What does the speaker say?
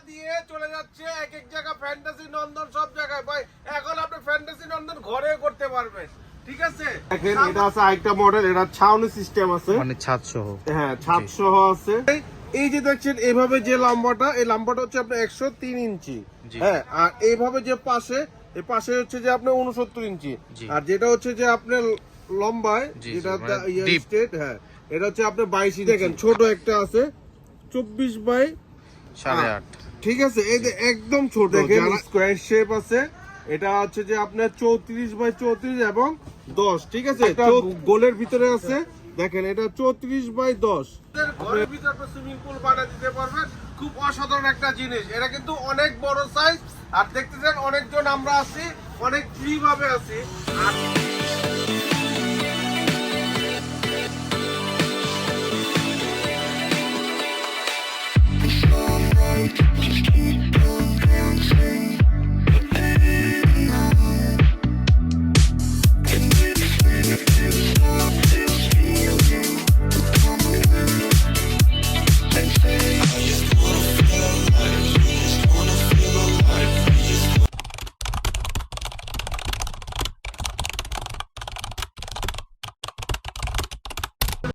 দিয়ে চলে যাচ্ছে এক এক জায়গা ফ্যান্টাসি নন্দন সব জায়গায় ভাই। এখন আপনি ফ্যান্টাসি নন্দন ঘরে করতে পারবেন, ঠিক আছে? দেখেন এটা আছে আরেকটা মডেল, এটা ছাউনি সিস্টেম আছে, মানে ছাদ সহ। হ্যাঁ ছাদ সহ আছে। এই যে দেখছেন এভাবে যে লম্বাটা, এই লম্বাটা হচ্ছে আপনার 103 ইঞ্চি, হ্যাঁ। আর এইভাবে যে পাশে, এই পাশে হচ্ছে যে আপনার 69 ইঞ্চি। আর যেটা হচ্ছে যে আপনার লম্বায় যেটা স্ট্রেট, হ্যাঁ এটা হচ্ছে আপনার 22 ইঞ্চি। দেখেন ছোট একটা আছে 24 বাই 8.5, ঠিক আছে? এই যে একদম ছোট, দেখেন স্কয়ার শেপ আছে। এটা হচ্ছে যে আপনার 34 বাই 34 এবং 10, ঠিক আছে? এটা গোলের ভিতরে আছে, দেখেন এটা 34 বাই 10। ঘরের ভিতরে আপনি সুইমিং পুল বানিয়ে দিতে পারবেন, খুব অসাধারণ একটা জিনিস। এটা কিন্তু অনেক বড় সাইজ, আর দেখতেছেন অনেকজন আমরা আছি, অনেক ফ্রি ভাবে আছি। আর